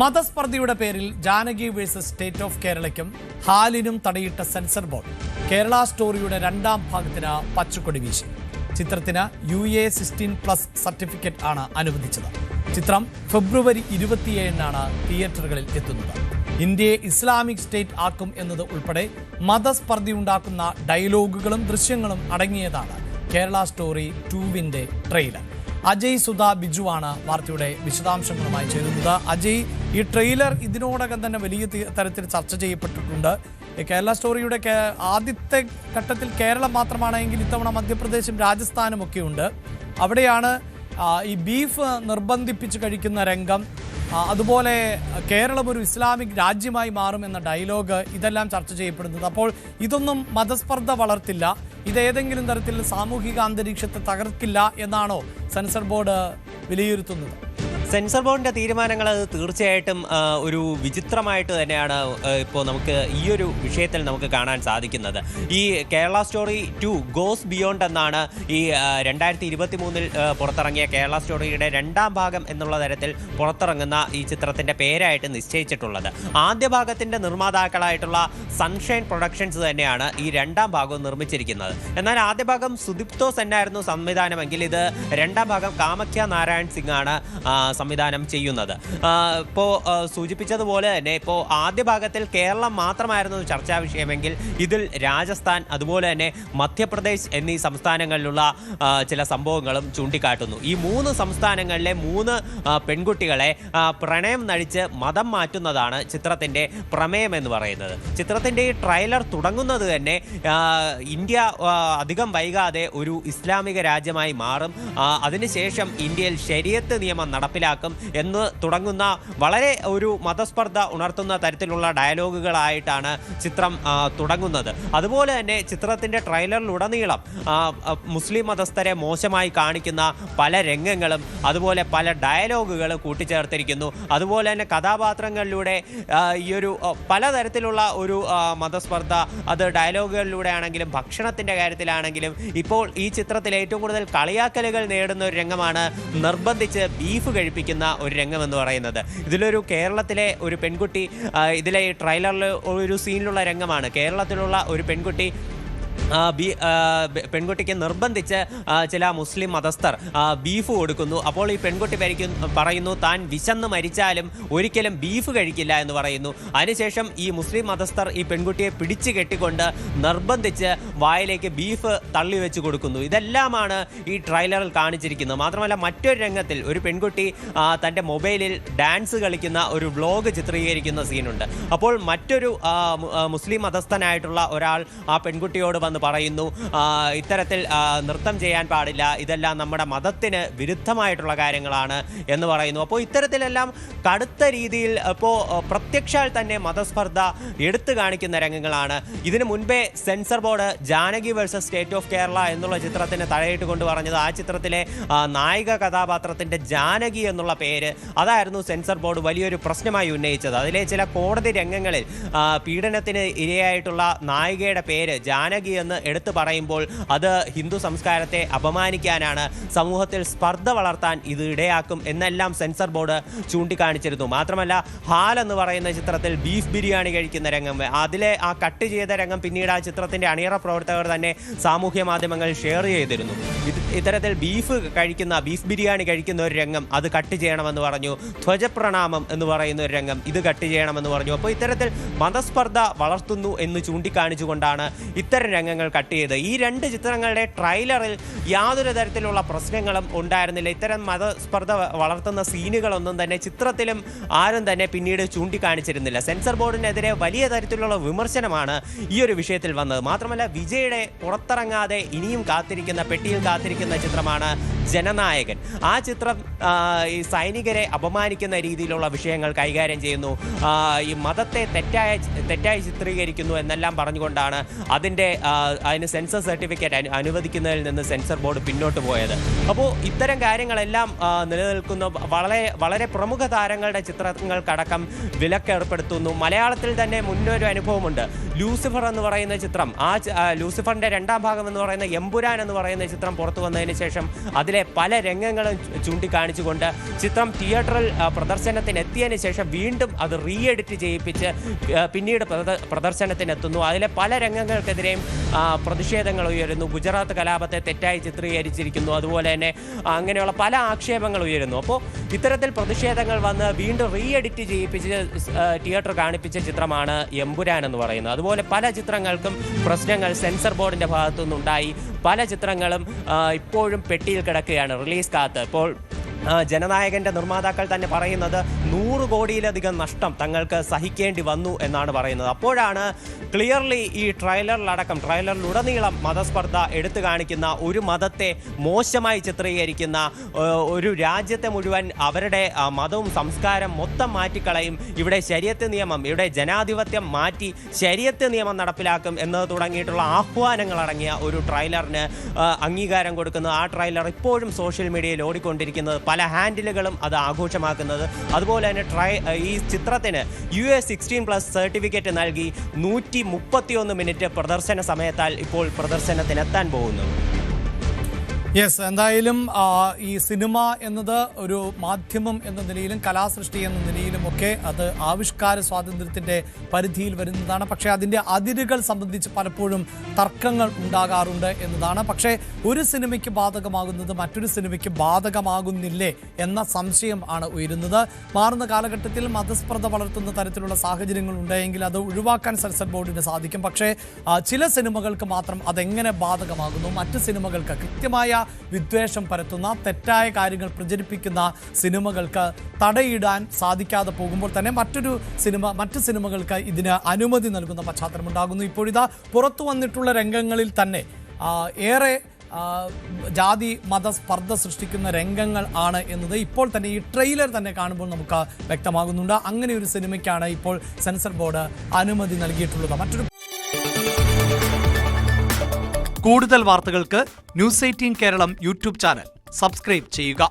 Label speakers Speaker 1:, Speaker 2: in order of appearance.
Speaker 1: മതസ്പർദ്ധയുടെ പേരിൽ Janaki versus state of കേരളയ്ക്കും ഹാലിനും തടയിട്ട സെൻസർ ബോർഡ് കേരള സ്റ്റോറിയുടെ രണ്ടാം ഭാഗത്തിന് പച്ചക്കൊടി വീശി. ചിത്രത്തിന് UA16+ സർട്ടിഫിക്കറ്റ് ആണ് അനുവദിച്ചത്. ചിത്രം ഫെബ്രുവരി 27-നാണ് തിയേറ്ററുകളിൽ എത്തുന്നത്. ഇന്ത്യയെ ഇസ്ലാമിക് സ്റ്റേറ്റ് ആക്കും എന്നത് ഉൾപ്പെടെ മതസ്പർദ്ധയുണ്ടാക്കുന്ന ഡയലോഗുകളും ദൃശ്യങ്ങളും അടങ്ങിയതാണ് കേരള സ്റ്റോറി 2-വിന്റെ ട്രെയിലർ. അജയ് സുധ ബിജുവാണ് വാർത്തയുടെ വിശദാംശങ്ങളുമായി ചേരുന്നത്. അജയ്, ഈ ട്രെയിലർ ഇതിനോടകം തന്നെ വലിയ തരത്തിൽ ചർച്ച ചെയ്യപ്പെട്ടിട്ടുണ്ട്. കേരള സ്റ്റോറിയുടെ ആദ്യത്തെ ഘട്ടത്തിൽ കേരളം മാത്രമാണെങ്കിൽ ഇത്തവണ മധ്യപ്രദേശും രാജസ്ഥാനും ഒക്കെ ഉണ്ട്. അവിടെയാണ് ഈ ബീഫ് നിർബന്ധിപ്പിച്ച് കഴിക്കുന്ന രംഗം, അതുപോലെ കേരളം ഒരു ഇസ്ലാമിക് രാജ്യമായി മാറുമെന്ന ഡയലോഗ്, ഇതെല്ലാം ചർച്ച ചെയ്യപ്പെടുന്നത്. അപ്പോൾ ഇതൊന്നും മതസ്പർദ്ധ വളർത്തില്ല, ഇതേതെങ്കിലും തരത്തിൽ സാമൂഹിക അന്തരീക്ഷത്തെ തകർക്കില്ല എന്നാണോ സെൻസർ ബോർഡ് വിലയിരുത്തുന്നത്?
Speaker 2: സെൻസർ ബോർഡിൻ്റെ തീരുമാനങ്ങൾ തീർച്ചയായിട്ടും ഒരു വിചിത്രമായിട്ട് തന്നെയാണ് ഇപ്പോൾ നമുക്ക് ഈ ഒരു വിഷയത്തിൽ നമുക്ക് കാണാൻ സാധിക്കുന്നത്. ഈ കേരള സ്റ്റോറി 2 ഗോസ് ബിയോണ്ട് എന്നാണ് ഈ 2023 പുറത്തിറങ്ങിയ കേരള സ്റ്റോറിയുടെ രണ്ടാം ഭാഗം എന്നുള്ള തരത്തിൽ പുറത്തിറങ്ങുന്ന ഈ ചിത്രത്തിൻ്റെ പേരായിട്ട് നിശ്ചയിച്ചിട്ടുള്ളത്. ആദ്യ ഭാഗത്തിൻ്റെ നിർമ്മാതാക്കളായിട്ടുള്ള സൺഷൈൻ പ്രൊഡക്ഷൻസ് തന്നെയാണ് ഈ രണ്ടാം ഭാഗവും നിർമ്മിച്ചിരിക്കുന്നത്. എന്നാൽ ആദ്യ ഭാഗം സുദീപ്തോ സെന്നായിരുന്നു സംവിധാനമെങ്കിൽ ഇത് രണ്ടാം ഭാഗം കാമഖ്യ നാരായൺ സിംഗ് ആണ് സംവിധാനം ചെയ്യുന്നത്. ഇപ്പോൾ സൂചിപ്പിച്ചതുപോലെ തന്നെ ഇപ്പോൾ ആദ്യ ഭാഗത്തിൽ കേരളം മാത്രമായിരുന്നു ചർച്ചാ വിഷയമെങ്കിൽ ഇതിൽ രാജസ്ഥാൻ, അതുപോലെ തന്നെ മധ്യപ്രദേശ് എന്നീ സംസ്ഥാനങ്ങളിലുള്ള ചില സംഭവങ്ങളും ചൂണ്ടിക്കാട്ടുന്നു. ഈ 3 സംസ്ഥാനങ്ങളിലെ 3 പെൺകുട്ടികളെ പ്രണയം നടിച്ച് മതം മാറ്റുന്നതാണ് ചിത്രത്തിൻ്റെ പ്രമേയം എന്ന് പറയുന്നത്. ചിത്രത്തിൻ്റെ ഈ ട്രെയിലർ തുടങ്ങുന്നത് തന്നെ ഇന്ത്യ അധികം വൈകാതെ ഒരു ഇസ്ലാമിക രാജ്യമായി മാറും, അതിനുശേഷം ഇന്ത്യയിൽ ശരീഅത്ത് നിയമം നടപ്പിലാക്കും എന്ന് തുടങ്ങുന്ന വളരെ ഒരു മതസ്പർദ്ധ ഉണർത്തുന്ന തരത്തിലുള്ള ഡയലോഗുകളായിട്ടാണ് ചിത്രം തുടങ്ങുന്നത്. അതുപോലെ തന്നെ ചിത്രത്തിൻ്റെ ട്രെയിലറിലുടനീളം മുസ്ലിം മതസ്ഥരെ മോശമായി കാണിക്കുന്ന പല രംഗങ്ങളും അതുപോലെ പല ഡയലോഗുകളും കൂട്ടിച്ചേർത്തിരിക്കുന്നു. അതുപോലെ തന്നെ കഥാപാത്രങ്ങളിലൂടെ ഈ ഒരു പലതരത്തിലുള്ള ഒരു മതസ്പർദ്ധ, അത് ഡയലോഗുകളിലൂടെ ആണെങ്കിലും ഭക്ഷണത്തിൻ്റെ കാര്യത്തിലാണെങ്കിലും. ഇപ്പോൾ ഈ ചിത്രത്തിൽ ഏറ്റവും കൂടുതൽ കളിയാക്കലുകൾ നേടുന്ന ഒരു രംഗമാണ് നിർബന്ധിച്ച് ബീഫ് കഴിപ്പിക്കുന്ന ഒരു രംഗം എന്ന് പറയുന്നത്. ഇതിലൊരു കേരളത്തിലെ ഒരു പെൺകുട്ടി, ഇതിലെ ഈ ട്രെയിലറിൽ ഒരു സീനിലുള്ള രംഗമാണ്. കേരളത്തിലുള്ള ഒരു പെൺകുട്ടിക്ക് നിർബന്ധിച്ച് ചില മുസ്ലിം മതസ്ഥർ ബീഫ് കൊടുക്കുന്നു. അപ്പോൾ ഈ പെൺകുട്ടി പറയുന്നു താൻ വിശന്ന് മരിച്ചാലും ഒരിക്കലും ബീഫ് കഴിക്കില്ല എന്ന് പറയുന്നു. അതിനുശേഷം ഈ മുസ്ലിം മതസ്ഥർ ഈ പെൺകുട്ടിയെ പിടിച്ചു കെട്ടിക്കൊണ്ട് നിർബന്ധിച്ച് വായിലേക്ക് ബീഫ് തള്ളി വെച്ച് കൊടുക്കുന്നു. ഇതെല്ലാമാണ് ഈ ട്രെയിലറിൽ കാണിച്ചിരിക്കുന്നത്. മാത്രമല്ല മറ്റൊരു രംഗത്തിൽ ഒരു പെൺകുട്ടി തൻ്റെ മൊബൈലിൽ ഡാൻസ് കളിക്കുന്ന ഒരു വ്ലോഗ് ചിത്രീകരിക്കുന്ന സീനുണ്ട്. അപ്പോൾ മറ്റൊരു മുസ്ലിം മതസ്ഥനായിട്ടുള്ള ഒരാൾ ആ പെൺകുട്ടിയോട് വന്ന് പറയുന്നു ഇത്തരത്തിൽ നൃത്തം ചെയ്യാൻ പാടില്ല, ഇതെല്ലാം നമ്മുടെ മതത്തിന് വിരുദ്ധമായിട്ടുള്ള കാര്യങ്ങളാണ് എന്ന് പറയുന്നു. അപ്പോൾ ഇത്തരത്തിലെല്ലാം കടുത്ത രീതിയിൽ ഇപ്പോൾ പ്രത്യക്ഷാൽ തന്നെ മതസ്പർദ്ധ എടുത്തു കാണിക്കുന്ന രംഗങ്ങളാണ്. ഇതിനു മുൻപേ censor board Janaki versus state of Kerala എന്നുള്ള ചിത്രത്തിന് തടയിട്ട് കൊണ്ട് പറഞ്ഞത് ആ ചിത്രത്തിലെ നായിക കഥാപാത്രത്തിൻ്റെ ജാനകി എന്നുള്ള പേര്, അതായിരുന്നു സെൻസർ ബോർഡ് വലിയൊരു പ്രശ്നമായി ഉന്നയിച്ചത്. അതിലെ ചില കോടതി രംഗങ്ങളിൽ പീഡനത്തിന് ഇരയായിട്ടുള്ള നായികയുടെ പേര് ജാനകി എന്ന് എടുത്തു പറയുമ്പോൾ അത് ഹിന്ദു സംസ്കാരത്തെ അപമാനിക്കാനാണ്, സമൂഹത്തിൽ സ്പർദ്ധ വളർത്താൻ ഇത് ഇടയാക്കും എന്നെല്ലാം സെൻസർ ബോർഡ് ചൂണ്ടിക്കാണിച്ചിരുന്നു. മാത്രമല്ല ഹാൽ എന്ന് പറയുന്ന ചിത്രത്തിൽ ബീഫ് ബിരിയാണി കഴിക്കുന്ന രംഗം, അതിലെ ആ കട്ട് ചെയ്ത രംഗം പിന്നീട് ആ ചിത്രത്തിൻ്റെ അണിയറ പ്രവർത്തകർ തന്നെ സാമൂഹ്യ മാധ്യമങ്ങളിൽ ഷെയർ ചെയ്തിരുന്നു. ഇത്തരത്തിൽ ബീഫ് ബിരിയാണി കഴിക്കുന്ന ഒരു രംഗം അത് കട്ട് ചെയ്യണമെന്ന് പറഞ്ഞു. ധ്വജപ്രണാമം എന്ന് പറയുന്ന ഒരു രംഗം ഇത് കട്ട് ചെയ്യണമെന്ന് പറഞ്ഞു. അപ്പോൾ ഇത്തരത്തിൽ മതസ്പർദ്ധ വളർത്തുന്നു എന്ന് ചൂണ്ടിക്കാണിച്ചുകൊണ്ടാണ് ഇത്തരം രംഗങ്ങൾ കട്ട് ചെയ്ത്. ഈ 2 ചിത്രങ്ങളുടെ ട്രെയിലറിൽ യാതൊരു തരത്തിലുള്ള പ്രശ്നങ്ങളും ഉണ്ടായിരുന്നില്ല. ഇത്തരം മതസ്പർദ്ധ വളർത്തുന്ന സീനുകളൊന്നും തന്നെ ചിത്രത്തിലും ആരും തന്നെ പിന്നീട് ചൂണ്ടിക്കാണിച്ചിരുന്നില്ല. സെൻസർ ബോർഡിനെതിരെ വലിയ തരത്തിലുള്ള വിമർശനമാണ് ഈ ഒരു വിഷയത്തിൽ വന്നത്. മാത്രമല്ല വിജയുടെ പുറത്തിറങ്ങാതെ ഇനിയും പെട്ടിയിൽ കാത്തിരിക്കുന്ന ചിത്രമാണ് ജനനായകൻ. ആ ചിത്രം ഈ സൈനികരെ അപമാനിക്കുന്ന രീതിയിലുള്ള വിഷയങ്ങൾ കൈകാര്യം ചെയ്യുന്നു, ഈ മതത്തെ തെറ്റായി ചിത്രീകരിക്കുന്നു എന്നെല്ലാം പറഞ്ഞുകൊണ്ടാണ് അതിന് സെൻസർ സർട്ടിഫിക്കറ്റ് അനുവദിക്കുന്നതിൽ നിന്ന് സെൻസർ ബോർഡ് പിന്നോട്ട് പോയത്. അപ്പോൾ ഇത്തരം കാര്യങ്ങളെല്ലാം നിലനിൽക്കുന്ന വളരെ പ്രമുഖ താരങ്ങളുടെ ചിത്രങ്ങൾക്കടക്കം വിലക്കേർപ്പെടുത്തുന്നു. മലയാളത്തിൽ തന്നെ മുന്നൊരു അനുഭവമുണ്ട്. ലൂസിഫർ എന്ന് പറയുന്ന ചിത്രം, ലൂസിഫറിൻ്റെ രണ്ടാം ഭാഗം എന്ന് പറയുന്ന എമ്പുരാൻ എന്ന് പറയുന്ന ചിത്രം പുറത്തു വന്നതിന് ശേഷം അതിൽ ഇതിലെ പല രംഗങ്ങളും ചൂണ്ടിക്കാണിച്ചുകൊണ്ട് ചിത്രം തിയേറ്ററിൽ പ്രദർശനത്തിനെത്തിയതിന് ശേഷം വീണ്ടും അത് റീ എഡിറ്റ് ചെയ്യിപ്പിച്ച് പിന്നീട് പ്രദർശനത്തിനെത്തുന്നു. അതിലെ പല രംഗങ്ങൾക്കെതിരെയും പ്രതിഷേധങ്ങൾ ഉയരുന്നു. ഗുജറാത്ത് കലാപത്തെ തെറ്റായി ചിത്രീകരിച്ചിരിക്കുന്നു, അതുപോലെ തന്നെ അങ്ങനെയുള്ള പല ആക്ഷേപങ്ങൾ ഉയരുന്നു. അപ്പോൾ ഇത്തരത്തിൽ പ്രതിഷേധങ്ങൾ വന്ന് വീണ്ടും റീ എഡിറ്റ് ചെയ്യിപ്പിച്ച് തിയേറ്റർ കാണിപ്പിച്ച ചിത്രമാണ് എമ്പുരാൻ എന്ന് പറയുന്നത്. അതുപോലെ പല ചിത്രങ്ങൾക്കും പ്രശ്നങ്ങൾ സെൻസർ ബോർഡിൻ്റെ ഭാഗത്തുനിന്നുണ്ടായി. പല ചിത്രങ്ങളും ഇപ്പോഴും പെട്ടിയിൽ കിടക്കുകയാണ്, റിലീസ് കാത്ത്. ഇപ്പോൾ ജനനായകൻ്റെ നിർമ്മാതാക്കൾ തന്നെ പറയുന്നത് 100 കോടിയിലധികം നഷ്ടം തങ്ങൾക്ക് സഹിക്കേണ്ടി വന്നു എന്നാണ് പറയുന്നത്. അപ്പോഴാണ് ക്ലിയർലി ഈ ട്രെയിലറിലുടനീളം മതസ്പർദ്ധ എടുത്തു കാണിക്കുന്ന, ഒരു മതത്തെ മോശമായി ചിത്രീകരിക്കുന്ന, ഒരു രാജ്യത്തെ മുഴുവൻ അവരുടെ മതവും സംസ്കാരം മൊത്തം മാറ്റിക്കളയും, ഇവിടെ ശരീഅത്ത് നിയമം, ഇവിടെ ജനാധിപത്യം മാറ്റി ശരീഅത്ത് നിയമം നടപ്പിലാക്കും എന്ന് തുടങ്ങിയിട്ടുള്ള ആഹ്വാനങ്ങൾ അടങ്ങിയ ഒരു ട്രെയിലറിന് അംഗീകാരം കൊടുക്കുന്നത്. ആ ട്രെയിലർ ഇപ്പോഴും സോഷ്യൽ മീഡിയയിൽ ഓടിക്കൊണ്ടിരിക്കുന്നത്, പല ഹാൻഡിലുകളും അത് ആഘോഷമാക്കുന്നത്. അതുപോലെ തന്നെ ഈ ചിത്രത്തിന് US 16+ സർട്ടിഫിക്കറ്റ് നൽകി 131 മിനിറ്റ് പ്രദർശന സമയത്താൽ ഇപ്പോൾ പ്രദർശനത്തിനെത്താൻ പോകുന്നു.
Speaker 1: യെസ്, എന്തായാലും ഈ സിനിമ എന്നത് ഒരു മാധ്യമം എന്ന നിലയിലും കലാസൃഷ്ടി എന്ന നിലയിലും ഒക്കെ അത് ആവിഷ്കാര സ്വാതന്ത്ര്യത്തിൻ്റെ പരിധിയിൽ വരുന്നതാണ്. പക്ഷേ അതിൻ്റെ അതിരുകൾ സംബന്ധിച്ച് പലപ്പോഴും തർക്കങ്ങൾ ഉണ്ടാകാറുണ്ട് എന്നതാണ്. പക്ഷേ ഒരു സിനിമയ്ക്ക് ബാധകമാകുന്നത് മറ്റൊരു സിനിമയ്ക്ക് ബാധകമാകുന്നില്ലേ എന്ന സംശയം ആണ് ഉയരുന്നത്. മാറുന്ന കാലഘട്ടത്തിൽ മതസ്പർദ്ധ വളർത്തുന്ന തരത്തിലുള്ള സാഹചര്യങ്ങൾ ഉണ്ടെങ്കിൽ അത് ഒഴിവാക്കാൻ സെൻസർ ബോർഡിന് സാധിക്കും. പക്ഷേ ചില സിനിമകൾക്ക് മാത്രം അതെങ്ങനെ ബാധകമാകുന്നു? മറ്റ് സിനിമകൾക്ക് കൃത്യമായ വിദ്വേഷം പരത്തുന്ന, തെറ്റായ കാര്യങ്ങൾ പ്രചരിപ്പിക്കുന്ന സിനിമകൾക്ക് തടയിടാൻ സാധിക്കാതെ പോകുമ്പോൾ തന്നെ മറ്റ് സിനിമകൾക്ക് ഇതിന് അനുമതി നൽകുന്ന പശ്ചാത്തലമുണ്ടാകുന്നു. ഇപ്പോഴിതാ പുറത്തു വന്നിട്ടുള്ള രംഗങ്ങളിൽ തന്നെ ഏറെ ജാതി മതസ്പർദ്ധ സൃഷ്ടിക്കുന്ന രംഗങ്ങൾ ആണ് എന്നത് ഇപ്പോൾ തന്നെ ഈ ട്രെയിലർ തന്നെ കാണുമ്പോൾ നമുക്ക് വ്യക്തമാകുന്നുണ്ട്. അങ്ങനെ ഒരു സിനിമയ്ക്കാണ് ഇപ്പോൾ സെൻസർ ബോർഡ് അനുമതി നൽകിയിട്ടുള്ളത്. കൂടുതൽ വാർത്തകൾക്ക് News 18 Keralam YouTube channel subscribe ചെയ്യുക.